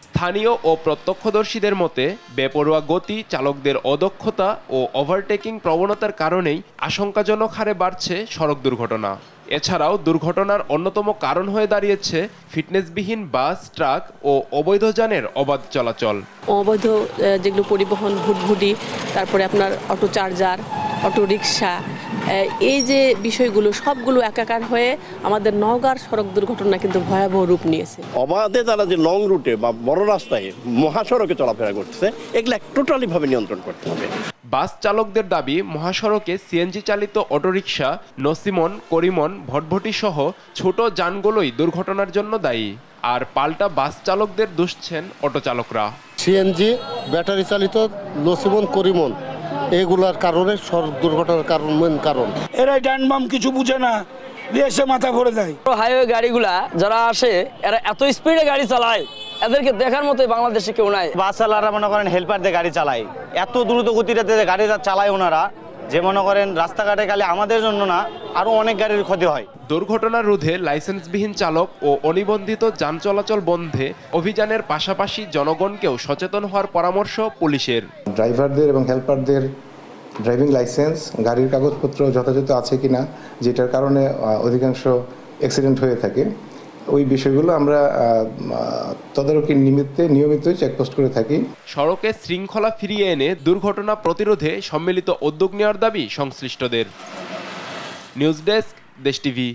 স্থানীয় ও প্রত্যক্ষদর্শীদের মতে বেপরোয়া গতি, চালকদের অদক্ষতা ও ওভারটেকিং প্রবণতার কারণেই আশঙ্কাজনক হারে বাড়ছে সড়ক দুর্ঘটনা। এছাড়াও দুর্ঘটনার অন্যতম কারণ হয়ে দাঁড়িয়েছে ফিটনেসবিহীন বাস, ট্রাক ও অবৈধ যানের অবাধ চলাচল। অবৈধ যেগুলো পরিবহন, ভুটভুটি, তারপরে আপনার অটো চার্জার, অটো রিক্সা, এই যে বিষয়গুলো সবগুলো একাকার হয়ে আমাদের নওগাঁর সড়ক দুর্ঘটনা কিন্তু ভয়াবহ রূপ নিয়েছে। অবাধে তারা যে লং রুটে বা বড় রাস্তায় মহাসড়কে চলাফেরা করতেছে, এগুলো টোটালি ভাবে নিয়ন্ত্রণ করতে হবে। বাস চালকদের দাবি, মহাসড়কে সিএনজি চালিত অটোরিকশা, নসিমন, করিমন, ভটভটি সহ ছোট যানগুলোই দুর্ঘটনার জন্য দায়ী। আর পাল্টা বাস চালকদের দুষছেন অটো চালকরা। সিএনজি, ব্যাটারি চালিত নসিমন, করিমন এগুলার কারণে সড়ক দুর্ঘটনার কারণ। এরা ডানবাম কিছু বুঝে না, এসে মাথা ভরে দেয়। হাইওয়ে গাড়িগুলা যারা আসে এরা এত স্পিডে গাড়ি চালায়, এদেরকে দেখার মতোই বাংলাদেশে কেউ নাই। বাস চালারা মনে করেন হেল্পার দিয়ে গাড়ি চালায়, এত দ্রুত গতিতে গাড়ি চালায় ওনারা, যে মনে করেন রাস্তাঘাটে গেলে আমাদের জন্য না আরো অনেক গাড়ির ক্ষতি হয়। দুর্ঘটনা রোধে লাইসেন্সবিহীন চালক ও অনিবন্ধিত যান চলাচল বন্ধে অভিযানের পাশাপাশি জনগণকেও সচেতন হওয়ার পরামর্শ পুলিশের। ড্রাইভারদের এবং হেল্পারদের ড্রাইভিং লাইসেন্স, গাড়ির কাগজপত্র যথাযথ আছে কিনা, যেটার কারণে অধিকাংশ অ্যাক্সিডেন্ট হয়ে থাকে, ওই বিষয়গুলো আমরা তদারকির নিমিত্তে নিয়মিতই চেকপোস্ট করে থাকি। সড়কে শৃঙ্খলা ফিরিয়ে এনে দুর্ঘটনা প্রতিরোধে সম্মিলিত উদ্যোগ নেওয়ার দাবি সংশ্লিষ্টদের। নিউজ ডেস্ক, দেশ টিভি।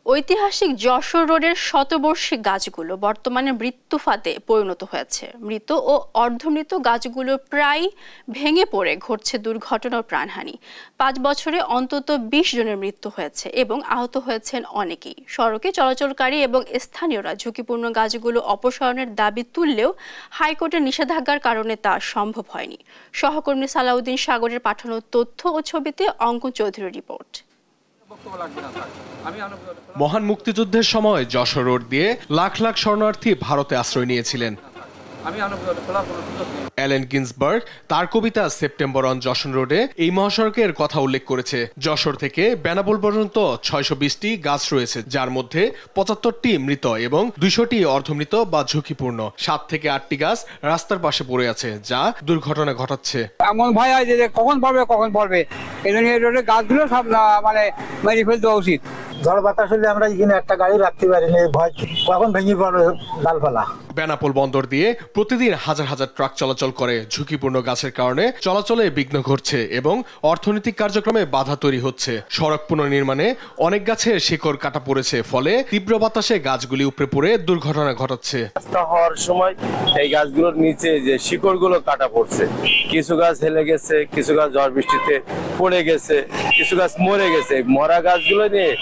ঐতিহাসিক যশোর রোডের শতবর্ষী গাছগুলো বর্তমানে মৃত্যু ফাঁদে পরিণত হয়েছে। মৃত ও অর্ধমৃত গাছগুলো প্রায় ভেঙে পড়ে ঘটছে দুর্ঘটনা ও প্রাণহানি। 5 বছরে অন্তত 20 জনের মৃত্যু হয়েছে এবং আহত হয়েছেন অনেকেই। সড়কে চলাচলকারী এবং স্থানীয়রা ঝুঁকিপূর্ণ গাছগুলো অপসারণের দাবি তুললেও হাইকোর্টের নিষেধাজ্ঞার কারণে তা সম্ভব হয়নি। সহকর্মী সালাউদ্দিন সাগরের পাঠানো তথ্য ও ছবিতে অঙ্কন চৌধুরীর রিপোর্ট। মহান মুক্তিযুদ্ধের সময় যশোর রোড দিয়ে লাখ লাখ শরণার্থী ভারতে আশ্রয় নিয়েছিলেন। অ্যালেন গিন্সবার্গ তার কবিতা সেপ্টেম্বর অন যশোর রোডে এই মহাসড়কের কথা উল্লেখ করেছে। যশোর থেকে বেনাপোল পর্যন্ত 620টি গাছ রয়েছে, যার মধ্যে 75টি মৃত এবং 200টি অর্ধমৃত বা ঝুঁকিপূর্ণ। 7 থেকে 8টি গাছ রাস্তার পাশে পড়ে আছে, যা দুর্ঘটনা ঘটাচ্ছে। এমন ভয় হয় যে কখন পড়বে এই জন্য এই রোডের গাছগুলো সব মানে মেরে ফেলতে উচিত। ঝড় বাতাস হলে আমরা এখানে একটা গাড়ি রাখতে পারি না, ভয় কখন ভেঙে পড়বে ডালপালা। বেনাপোল বন্দর দিয়ে প্রতিদিন হাজার হাজার ট্রাক চলাচল করে। ঝুঁকিপূর্ণ গাছের কারণে চলাচলে বিঘ্ন ঘটছে এবং অর্থনৈতিক কার্যক্রমে বাধা তৈরি হচ্ছে। সড়ক পুনর্নির্মাণে অনেক গাছের শিকড় কাটা পড়েছে, ফলে তীব্র বাতাসে গাছগুলি উপড়ে পড়ে দুর্ঘটনা ঘটাচ্ছে। রাস্তা হওয়ার সময় এই গাছগুলোর নিচে যে শিকড়গুলো কাটা পড়ছে, কিছু গাছ হেলে গেছে, কিছু গাছ ঝড় বৃষ্টিতে পড়ে গেছে, কিছু গাছ মরে গেছে। মরা গাছগুলো নিয়ে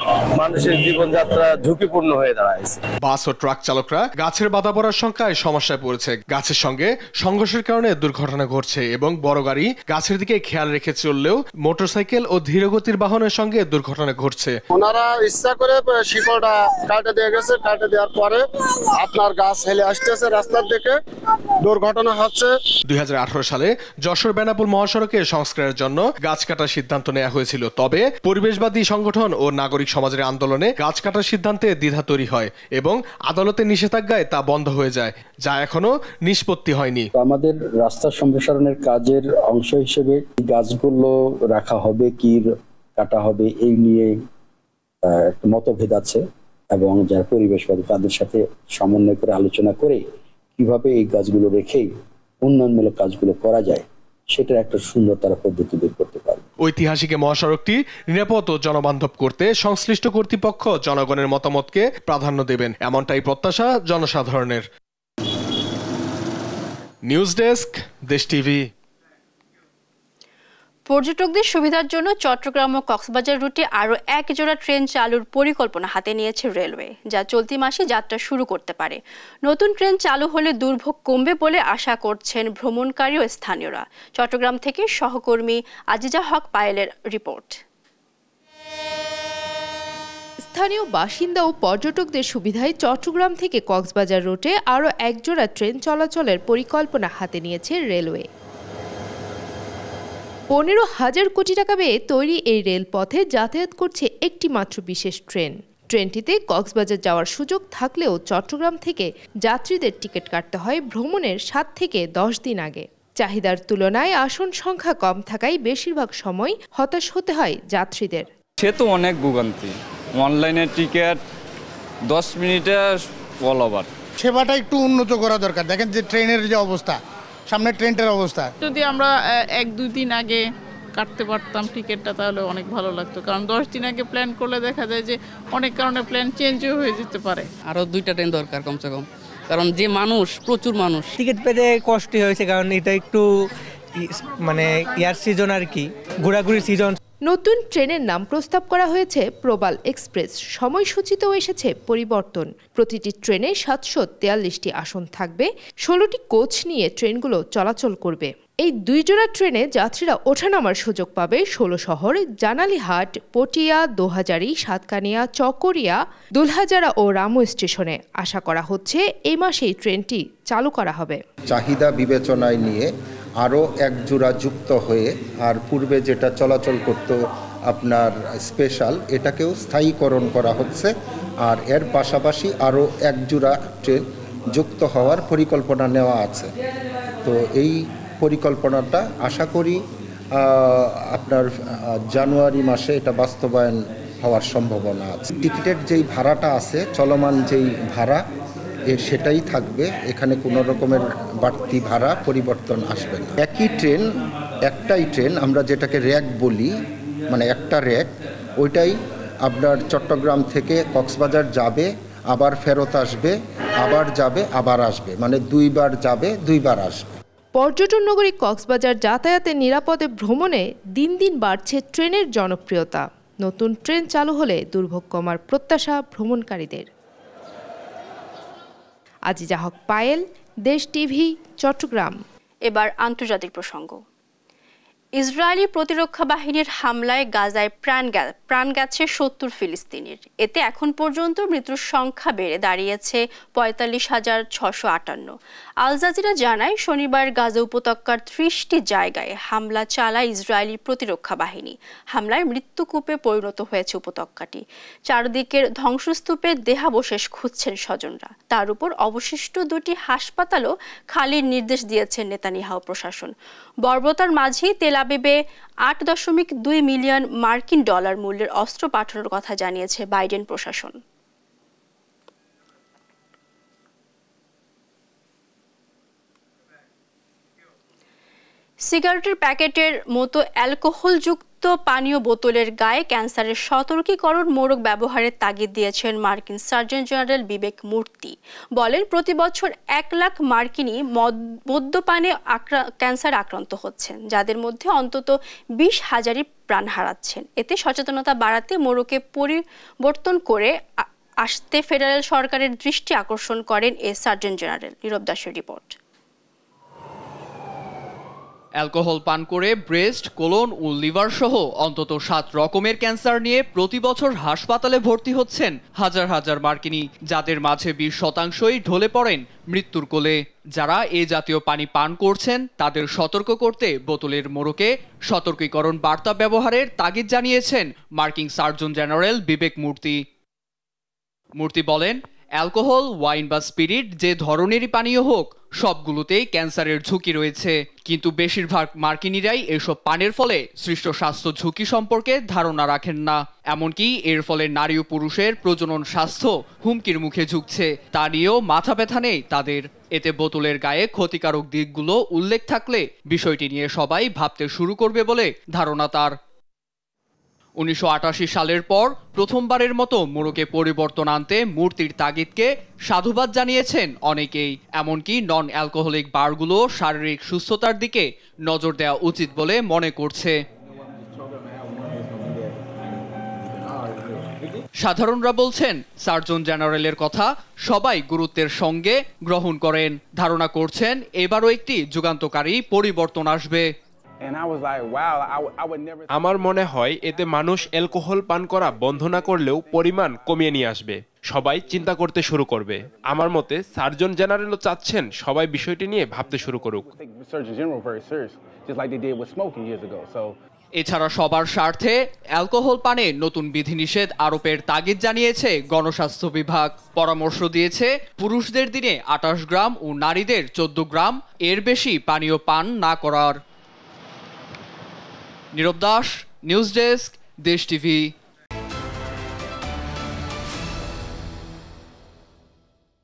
মানুষের জীবনযাত্রা ঝুঁকিপূর্ণ হয়ে দাঁড়াইছে। বাস ও ট্রাক চালকরা গাছের বাধা পড়ার সংখ্যায় সমস্যায় পড়েছে। গাছের সঙ্গে সংঘর্ষের কারণে দুর্ঘটনা ঘটছে এবং বড় গাড়ি গাছের দিকে খেয়াল রেখে চললেও মোটরসাইকেল ও ধীরগতির বাহনের সঙ্গে দুর্ঘটনা ঘটছে। ওনারা ইচ্ছা করে শিকড়টা কাটে দিয়ে গেছে, কাটে দেওয়ার পরে আপনার গাছ হেলে আসতেছে রাস্তার দিকে, দুর্ঘটনা হচ্ছে। 2018 সালে যশোর বেনাপোল মহাসড়কে সংস্কারের জন্য গাছ কাটার সিদ্ধান্ত নেওয়া হয়েছিল। তবে পরিবেশবাদী সংগঠন ও নাগরিক সমাজের আন্দোলনে গাছ কাটার সিদ্ধান্তে দ্বিধা তৈরি হয় এবং আদালতের নিষেধাজ্ঞায় তা বন্ধ হয়ে যায়, যা এখনো নিষ্পত্তি হয়নি। আমাদের রাস্তা সম্প্রসারণের কাজের অংশ হিসেবে গাছগুলো রাখা হবে কি কাটা হবে এই নিয়ে মতভেদ আছে এবং যারা পরিবেশবাদী তাদের সাথে সমন্বয় করে আলোচনা করে কিভাবে এই গাছগুলো রেখে উন্নয়নমূলক কাজগুলো করা যায় সেটার একটা সুন্দর তারা পদ্ধতি বের করতে পারবে। ঐতিহাসিক মহাসড়কটি নিরাপদ ও জনবান্ধব করতে সংশ্লিষ্ট কর্তৃপক্ষ জনগণের মতামতকে প্রাধান্য দেবেন, এমনটাই প্রত্যাশা জনসাধারণের। নিউজ ডেস্ক, দেশ টিভি। পর্যটকদের সুবিধার জন্য চট্টগ্রাম ও কক্সবাজার রুটে আরও 1 জোড়া ট্রেন চালুর পরিকল্পনা হাতে নিয়েছে রেলওয়ে, যা চলতি মাসে যাত্রা শুরু করতে পারে। নতুন ট্রেন চালু হলে দুর্ভোগ কমবে বলে আশা করছেন ভ্রমণকারী ও স্থানীয়রা। চট্টগ্রাম থেকে সহকর্মী আজিজা হক পায়েলের রিপোর্ট। স্থানীয় বাসিন্দা ও পর্যটকদের সুবিধায় চট্টগ্রাম থেকে কক্সবাজার রুটে আরও 1 জোড়া ট্রেন চলাচলের পরিকল্পনা হাতে নিয়েছে রেলওয়ে। 15,000 কোটি টাকা ব্যয়ে তৈরি এই রেলপথে যাতায়াত করছে একটি মাত্র বিশেষ ট্রেন। ট্রেনটিতে কক্সবাজার যাওয়ার সুযোগ থাকলেও চট্টগ্রাম থেকে যাত্রীদের টিকিট কাটতে হয় ভ্রমণের 7 থেকে 10 দিন আগে। চাহিদার তুলনায় আসন সংখ্যা কম থাকায় বেশিরভাগ সময় হতাশ হতে হয় যাত্রীদের। সে তো অনেক ভোগান্তি, অনলাইনে টিকিট 10 মিনিটে অল ওভার। সেবাটা একটু উন্নত করা দরকার। দেখেন যে ট্রেনের যে অবস্থা, সামনে ট্রেনটার অবস্থা, যদি আমরা 1-2 দিন আগে কাটতে পারতাম টিকিটটা তাহলে অনেক ভালো লাগতো, কারণ 10 দিন আগে প্ল্যান করলে দেখা যায় যে অনেক কারণে প্ল্যান চেঞ্জও হয়ে যেতে পারে। আরও 2টা ট্রেন দরকার কমসে কম, কারণ যে মানুষ, প্রচুর মানুষ। টিকিট পেতে কষ্ট হয়েছে, কারণ এটা একটু মানে ইয়ার সিজন আর কি, ঘোরাঘুরির সিজন। নতুন ট্রেনের নাম প্রস্তাব করা হয়েছে প্রবাল এক্সপ্রেস। সময়সূচিতেও এসেছে পরিবর্তন। প্রতিটি ট্রেনে 743টি আসন থাকবে, 16টি কোচ নিয়ে ট্রেনগুলো চলাচল করবে। এই 2 জোড়া ট্রেনে যাত্রীরা ওঠানামার সুযোগ পাবে 16 শহর, জানালিহাট, পটিয়া, দোহাজারী, সাতকানিয়া, চকরিয়া, দুলহাজারা ও রামু স্টেশনে। আশা করা হচ্ছে এই মাসেই ট্রেনটি চালু করা হবে। চাহিদা বিবেচনায় নিয়ে আরও 1 জোড়া যুক্ত হয়ে, আর পূর্বে যেটা চলাচল করত আপনার স্পেশাল, এটাকেও স্থায়ীকরণ করা হচ্ছে। আর এর পাশাপাশি আরও 1 জোড়া ট্রেন যুক্ত হওয়ার পরিকল্পনা নেওয়া আছে। তো এই পরিকল্পনাটা আশা করি আপনার জানুয়ারি মাসে এটা বাস্তবায়ন হওয়ার সম্ভাবনা আছে। টিকিটের যেই ভাড়াটা আছে, চলমান যেই ভাড়া, সেটাই থাকবে। এখানে কোনো রকমের বাড়তি ভাড়া পরিবর্তন আসবে না। একই ট্রেন, একটাই ট্রেন, আমরা যেটাকে র্যাক বলি, মানে একটা র্যাক, ওইটাই আপনার চট্টগ্রাম থেকে কক্সবাজার যাবে, আবার ফেরত আসবে, আবার যাবে, আবার আসবে, মানে 2 বার যাবে, 2 বার আসবে। পর্যটন নগরী কক্সবাজার যাতায়াতে নিরাপদে ভ্রমণে দিন দিন বাড়ছে ট্রেনের জনপ্রিয়তা। নতুন ট্রেন চালু হলে দুর্ভোগ কমার প্রত্যাশা ভ্রমণকারীদের। আজিজা হক পায়েল, দেশ টিভি, চট্টগ্রাম। এবার আন্তর্জাতিক প্রসঙ্গ। ইসরায়েলি প্রতিরক্ষা বাহিনীর হামলায় গাজায় প্রাণ গেছে 70 ফিলিস্তিনির। এতে এখন পর্যন্ত মৃত্যুর সংখ্যা বেড়ে দাঁড়িয়েছে 45,658। আল জাজিরা জানায়, শনিবার গাজা উপত্যকার 30টি জায়গায় হামলা চালায় ইসরায়েলি প্রতিরক্ষা বাহিনী। হামলায় মৃত্যুকূপে পরিণত হয়েছে উপত্যকাটি। চারদিকের ধ্বংসস্তূপে দেহাবশেষ খুঁজছেন স্বজনরা। তার উপর অবশিষ্ট 2টি হাসপাতালও খালির নির্দেশ দিয়েছেন নেতানিয়াহু প্রশাসন। বর্বরতার মাঝেই তেল আবিবে $8.2 মিলিয়ন মার্কিন ডলার মূল্যের অস্ত্র পাঠানোর কথা জানিয়েছে বাইডেন প্রশাসন। সিগারেটের প্যাকেটের মতো অ্যালকোহলযুক্ত পানীয় বোতলের গায়ে ক্যান্সারের সতর্কীকরণ মোড়ক ব্যবহারের তাগিদ দিয়েছেন মার্কিন সার্জন জেনারেল বিবেক মূর্তি। বলেন, প্রতি বছর 1 লাখ মার্কিনী মদ্যপানে ক্যান্সার আক্রান্ত হচ্ছেন, যাদের মধ্যে অন্তত 20,000ই প্রাণ হারাচ্ছেন। এতে সচেতনতা বাড়াতে মোড়কে পরিবর্তন করে আসতে ফেডারেল সরকারের দৃষ্টি আকর্ষণ করেন এ সার্জন জেনারেল। নীরব দাসের রিপোর্ট। অ্যালকোহল পান করে ব্রেস্ট, কোলন ও লিভার সহ অন্তত 7 রকমের ক্যান্সার নিয়ে প্রতি বছর হাসপাতালে ভর্তি হচ্ছেন হাজার হাজার মার্কিনী, যাদের মাঝে 20%ই ঢলে পড়েন মৃত্যুর কোলে। যারা এ জাতীয় পানি পান করছেন তাদের সতর্ক করতে বোতলের মোড়কে সতর্কীকরণ বার্তা ব্যবহারের তাগিদ জানিয়েছেন মার্কিন সার্জন জেনারেল বিবেক মূর্তি বলেন, অ্যালকোহল, ওয়াইন বা স্পিরিট যে ধরনেরই পানীয় হোক, সবগুলোতেই ক্যান্সারের ঝুঁকি রয়েছে। কিন্তু বেশিরভাগ মার্কিনীরাই এসব পানের ফলে সৃষ্ট স্বাস্থ্য ঝুঁকি সম্পর্কে ধারণা রাখেন না। এমনকি এর ফলে নারী ও পুরুষের প্রজনন স্বাস্থ্য হুমকির মুখে ঝুঁকছে, তা নিয়েও মাথা ব্যথা নেই তাদের। এতে বোতলের গায়ে ক্ষতিকারক দিকগুলো উল্লেখ থাকলে বিষয়টি নিয়ে সবাই ভাবতে শুরু করবে বলে ধারণা তার। 1988 সালের পর প্রথমবারের মতো মোড়কে পরিবর্তন আনতে মূর্তির তাগিদকে সাধুবাদ জানিয়েছেন অনেকেই। এমনকি নন অ্যালকোহলিক বারগুলো শারীরিক সুস্থতার দিকে নজর দেওয়া উচিত বলে মনে করছে। সাধারণরা বলছেন, সার্জন জেনারেলের কথা সবাই গুরুত্বের সঙ্গে গ্রহণ করেন, ধারণা করছেন এবারও একটি যুগান্তকারী পরিবর্তন আসবে। আমার মনে হয় এতে মানুষ অ্যালকোহল পান করা বন্ধ না করলেও পরিমাণ কমিয়ে নিয়ে আসবে, সবাই চিন্তা করতে শুরু করবে। আমার মতে সার্জন জেনারেলও চাচ্ছেন সবাই বিষয়টি নিয়ে ভাবতে শুরু করুক। এছাড়া সবার স্বার্থে অ্যালকোহল পানে নতুন বিধিনিষেধ আরোপের তাগিদ জানিয়েছে গণস্বাস্থ্য বিভাগ। পরামর্শ দিয়েছে পুরুষদের দিনে 28 গ্রাম ও নারীদের 14 গ্রাম এর বেশি পানীয় পান না করার। নীরব দাস, নিউজ ডেস্ক, দেশ টিভি।